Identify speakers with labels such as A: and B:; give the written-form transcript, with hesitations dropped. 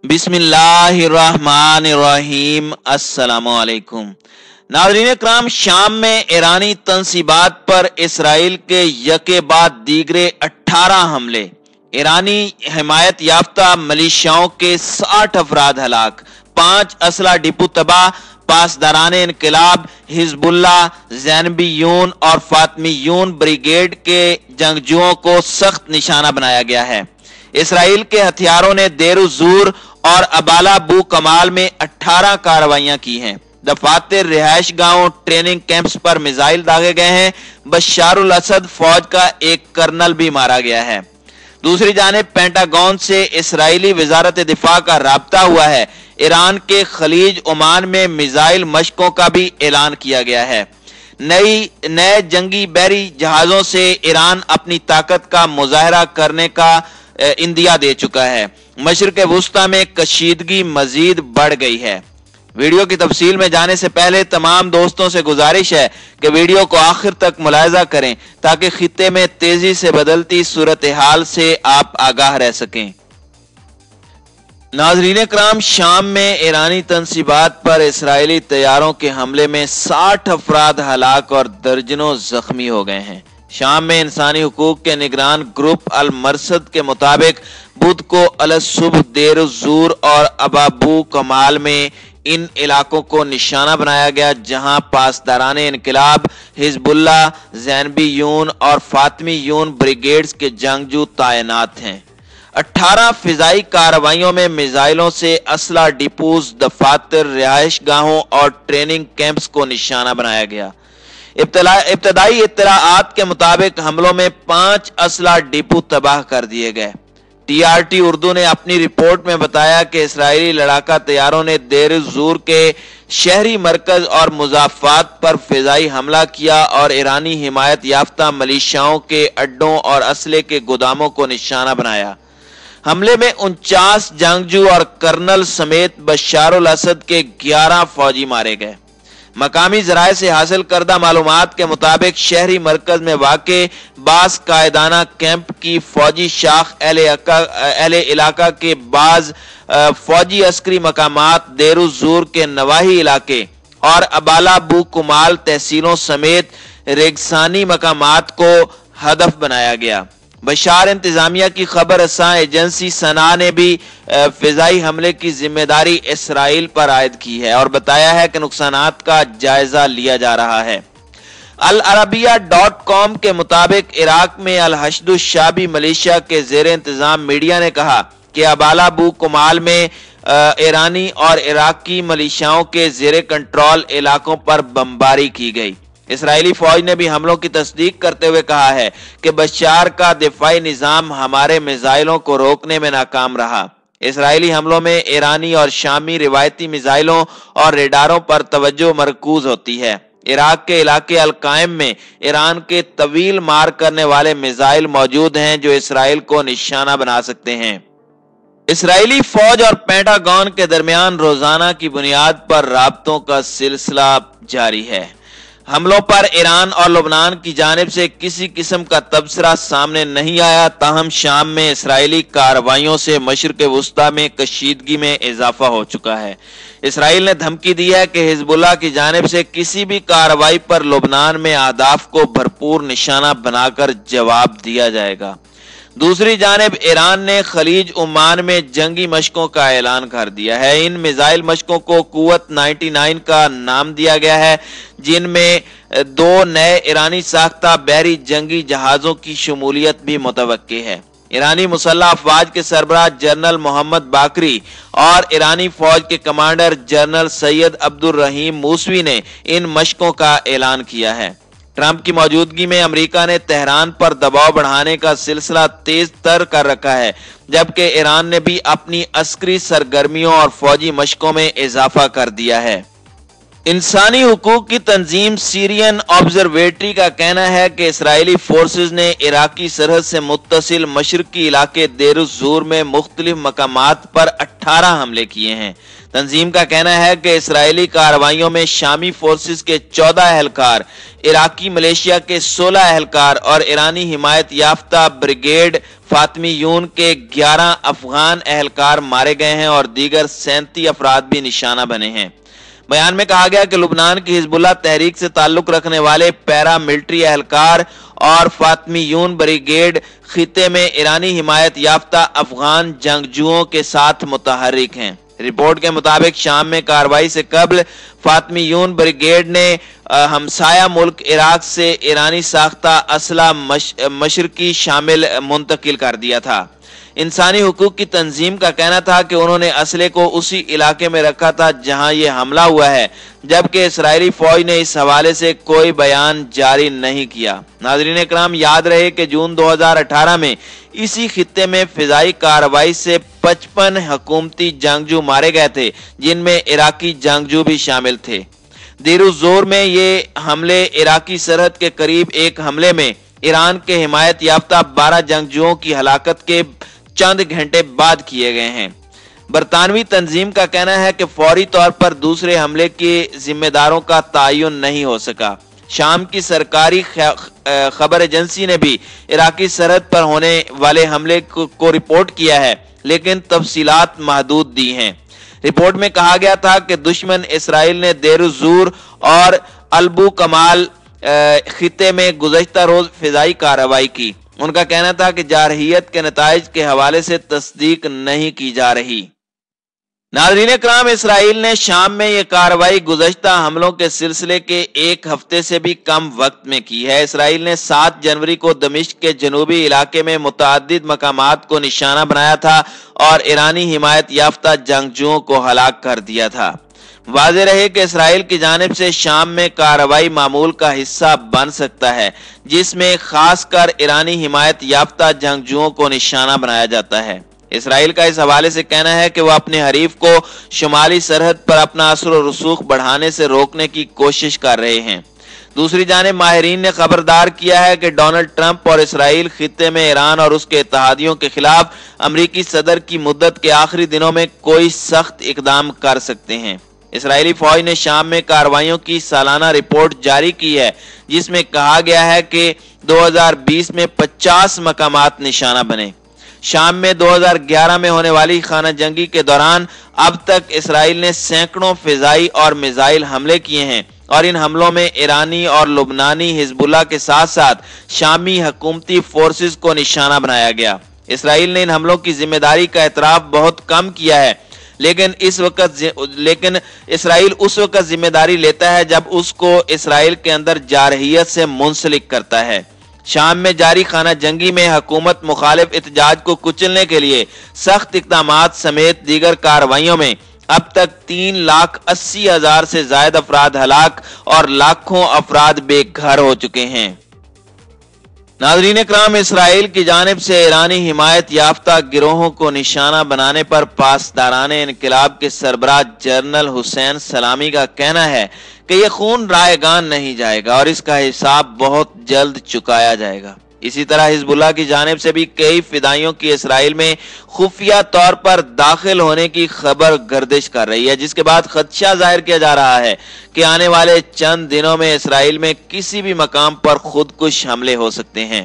A: बिस्मिल्लाहिर्रहमानिर्रहीम। अस्सलामुअलैकुम नाज़रीन इकराम, शाम में ईरानी तंसीबात पर इसराइल के यके बाद दीगरे 18 हमले, ईरानी हिमायत याफ्ता मलिशियाओं के 60 अफराद हलाक, 5 असला डिपो तबाह, पासदारान इनकलाब, हिजबुल्लाह, ज़ैनबीयून और फातमीयून ब्रिगेड के जंगजुओं को सख्त निशाना बनाया गया है। इसराइल के हथियारों ने देर ज़ूर और अबाला बू कमाल में 18 कार्रवाइयां की हैं। दफातर, रिहायश गांवों, ट्रेनिंग कैंप्स पर मिसाइल दागे गए हैं। बशारुल असद फौज का एक कर्नल भी मारा गया है। दूसरी जानिब पेंटागन से इसराइली वजारत दिफा का राब्ता हुआ है। ईरान के खलीज ओमान में मिसाइल मशकों का भी ऐलान किया गया है। नए जंगी बहरी जहाजों से ईरान अपनी ताकत का मुजाहरा करने का इंदिया दे चुका है। मशरिक़ वुस्ता में कशीदगी मजीद बढ़ गई है। वीडियो की तफसील में जाने से पहले तमाम दोस्तों से गुजारिश है कि वीडियो को आखिर तक मुलाहिजा करें ताकि खित्ते में तेजी से बदलती सूरत हाल से आप आगाह रह सकें। नाज़रीन कराम, शाम में ईरानी तंसीबात पर इसराइली तैयारों के हमले में 60 अफराद हलाक और दर्जनों जख्मी हो गए हैं। शाम में इंसानी हुकूक के निगरान ग्रुप अल मरसद के मुताबिक बुध को अलसुबह देर ज़ूर और अबाबू कमाल में इन इलाकों को निशाना बनाया गया जहां पासदारान इनकलाब, हिजबुल्लाह, ज़ैनबीयून और फातमीयून ब्रिगेड्स के जंगजू तैनात हैं। 18 फिजाई कार्रवाइयों में मिसाइलों से असला डिपोज, दफातर, रिहायश गाहों और ट्रेनिंग कैंप्स को निशाना बनाया गया। इब्तदाई इत्तलाआत के मुताबिक हमलों में 5 असला डिपो तबाह कर दिए गए। TRT उर्दू ने अपनी रिपोर्ट में बताया कि इसराइली लड़ाका तैयारों ने देर ज़ूर के शहरी मरकज और मुजाफात पर फिजाई हमला किया और ईरानी हिमायत याफ्ता मलिशियाओं के अड्डों और असले के गोदामों को निशाना बनाया। हमले में 49 जंगजू और कर्नल समेत बशारुल असद के 11 फौजी मारे गए। मकामी जराये से हासिल करदा मालूमात के मुताबिक शहरी मरकज में वाक़े बास कायदाना कैंप की फौजी शाख अहले इलाका के बाज फौजी अस्करी मकामात, देर ज़ूर के नवाही इलाके और अबाला बू कुमाल तहसीलों समेत रेगसानी मकामात को हदफ बनाया गया। बशार इंतजामिया की खबर रसां एजेंसी सना ने भी फिजाई हमले की जिम्मेदारी इसराइल पर आयद की है और बताया है कि नुकसानात का जायजा लिया जा रहा है। al-arabiya.com के मुताबिक इराक में अल-हशदुश-शाबी मलेशिया के जेर इंतजाम मीडिया ने कहा कि अबाला बू कुमाल में ईरानी और इराकी मलिशियाओं के जेर कंट्रोल इलाकों पर बमबारी की गई। इसराइली फौज ने भी हमलों की तस्दीक करते हुए कहा है कि बशार का दिफाई निजाम हमारे मिसाइलों को रोकने में नाकाम रहा। इसराइली हमलों में ईरानी और शामी रिवायती मिसाइलों और रेडारों पर तवज्जो मरकूज होती है। इराक के इलाके अल-कायम में ईरान के तवील मार करने वाले मिसाइल मौजूद हैं जो इसराइल को निशाना बना सकते हैं। इसराइली फौज और पेंटागन के दरमियान रोजाना की बुनियाद पर राब्तों का सिलसिला जारी है। हमलों पर ईरान और लुबनान की जानिब से किसी किस्म का तबसरा सामने नहीं आया, ताहम शाम में इसराइली कार्रवाइयों से मशरिक़ वुस्ता में कशीदगी में इजाफा हो चुका है। इसराइल ने धमकी दी है कि हिजबुल्लाह की जानिब से किसी भी कार्रवाई पर लुबनान में अहदाफ को भरपूर निशाना बनाकर जवाब दिया जाएगा। दूसरी जानिब ईरान ने खलीज ओमान में जंगी मशकों का ऐलान कर दिया है। इन मिसाइल मशकों को कुव्वत 99 का नाम दिया गया है, जिनमें 2 नए ईरानी साख्ता बहरी जंगी जहाजों की शमूलियत भी मुतवक्की है। ईरानी मुसल्लह अफवाज के सरबराह जनरल मोहम्मद बाकरी और ईरानी फौज के कमांडर जनरल सैयद अब्दुल रहीम मूसवी ने इन मशकों का ऐलान किया है। ट्रंप की मौजूदगी में अमेरिका ने तेहरान पर दबाव बढ़ाने का सिलसिला तेज तर कर रखा है, जबकि ईरान ने भी अपनी अस्करी सरगर्मियों और फौजी मशकों में इजाफा कर दिया है। इंसानी हुकूक की तंजीम सीरियन ऑब्जर्वेटरी का कहना है कि इसराइली फोर्सेज ने इराकी सरहद से मुत्तसिल मशरकी इलाके देर ज़ूर में मुख्तलिफ मकामात पर 18 हमले किए हैं। तंजीम का कहना है कि इसराइली कार्रवाइयों में शामी फोर्सेस के 14 एहलकार, इराकी मलेशिया के 16 एहलकार और ईरानी हिमायत याफ्ता ब्रिगेड फातमीयून के 11 अफगान एहलकार मारे गए हैं और दीगर 37 अफराद भी निशाना बने हैं। बयान में कहा गया कि लुबनान की हिजबुल्लाह तहरीक से ताल्लुक रखने वाले पैरा मिलिट्री एहलकार और फातमीयून ब्रिगेड खिते में ईरानी हिमायत याफ्ता अफगान जंगजुओं के साथ मुतहर्रिक हैं। रिपोर्ट के मुताबिक शाम में कार्रवाई से कबल फातमीयून ब्रिगेड ने हमसाया मुल्क इराक से ईरानी साख्ता असला मशरकी शामिल मुंतकिल कर दिया था। इंसानी हुकूक की तंजीम का कहना था कि उन्होंने असले को उसी इलाके में रखा था जहां ये हमला हुआ है, जबकि इस्राएली फौज ने इस हवाले से कोई बयान जारी नहीं किया। नाज़रीन इकराम, याद रहे कि जून 2018 में इसी खित्ते में फिजाई कार्रवाई से 55 हुकूमती जंगजू मारे गए थे, जिनमें इराकी जंगजू भी शामिल थे। देर जोर में ये हमले इराकी सरहद के करीब एक हमले में ईरान के हिमायत याफ्ता 12 जंगजुओं की हलाकत के चंद घंटे बाद किए गए हैं। बरतानवी तंजीम का कहना है कि फौरी तौर पर दूसरे हमले के जिम्मेदारों का तयन नहीं हो सका। शाम की सरकारी खबर एजेंसी ने भी इराकी सरहद पर होने वाले हमले को रिपोर्ट किया है, लेकिन तफसीलात महदूद दी हैं। रिपोर्ट में कहा गया था कि दुश्मन इसराइल ने देर-उज़-ज़ूर और अल्बू कमाल खिते में गुज़श्ता रोज फिजाई कार्रवाई की। उनका कहना था कि जारहियत के नताइज के हवाले से तस्दीक नहीं की जा रही। नाज़रीन इकराम, इसराइल ने शाम में यह कार्रवाई गुज़श्ता हमलों के सिलसिले के एक हफ्ते से भी कम वक्त में की है। इसराइल ने 7 जनवरी को दमिश्क के जनूबी इलाके में मुतअद्दिद मकामात को निशाना बनाया था और ईरानी हिमायत याफ्ता जंगजुओं को हलाक कर दिया था। वाज़ेह रहे कि इसराइल की जानिब से शाम में कार्रवाई मामूल का हिस्सा बन सकता है, जिसमें खासकर ईरानी हिमायत याफ्ता जंगजुओं को निशाना बनाया जाता है। इसराइल का इस हवाले से कहना है कि वह अपने हरीफ को शुमाली सरहद पर अपना असर और रसूख बढ़ाने से रोकने की कोशिश कर रहे हैं। दूसरी जानिब माहिरीन ने खबरदार किया है कि डोनाल्ड ट्रंप और इसराइल खित्ते में ईरान और उसके इत्तेहादियों के खिलाफ अमरीकी सदर की मुद्दत के आखिरी दिनों में कोई सख्त इकदाम कर सकते हैं। इसराइली फौज ने शाम में कार्रवाइयों की सालाना रिपोर्ट जारी की है, जिसमें कहा गया है कि 2020 में 50 मकामात निशाना बने। शाम में 2011 में होने वाली खाना जंगी के दौरान अब तक इसराइल ने सैकड़ों फिजाई और मिसाइल हमले किए हैं और इन हमलों में ईरानी और लुबनानी हिजबुल्लाह के साथ साथ शामी हुकूमती फोर्सेस को निशाना बनाया गया। इसराइल ने इन हमलों की जिम्मेदारी का एतराफ बहुत कम किया है, लेकिन इसराइल उस वक्त जिम्मेदारी लेता है जब उसको इसराइल के अंदर जारहियत से मुंसलिक करता है। शाम में जारी खाना जंगी में हुकूमत मुखालिफ एहतजाज को कुचलने के लिए सख्त इक़दामात समेत दीगर कार्रवाइयों में अब तक 3,80,000 से ज्यादा अफराद हलाक और लाखों अफराद बेघर हो चुके हैं। नाज़रीन इकराम, इसराइल की जानिब से ईरानी हिमायत याफ्ता गिरोहों को निशाना बनाने पर पासदाराने इनकलाब के सरबराह जनरल हुसैन सलामी का कहना है कि यह खून रायगान नहीं जाएगा और इसका हिसाब बहुत जल्द चुकाया जाएगा। इसी तरह हिजबुल्लाह की जानिब से भी कई फिदाइयों की इसराइल में खुफिया तौर पर दाखिल होने की खबर गर्दिश कर रही है, जिसके बाद खदशा जाहिर किया जा रहा है कि आने वाले चंद दिनों में इसराइल में किसी भी मकाम पर खुदकुश हमले हो सकते हैं।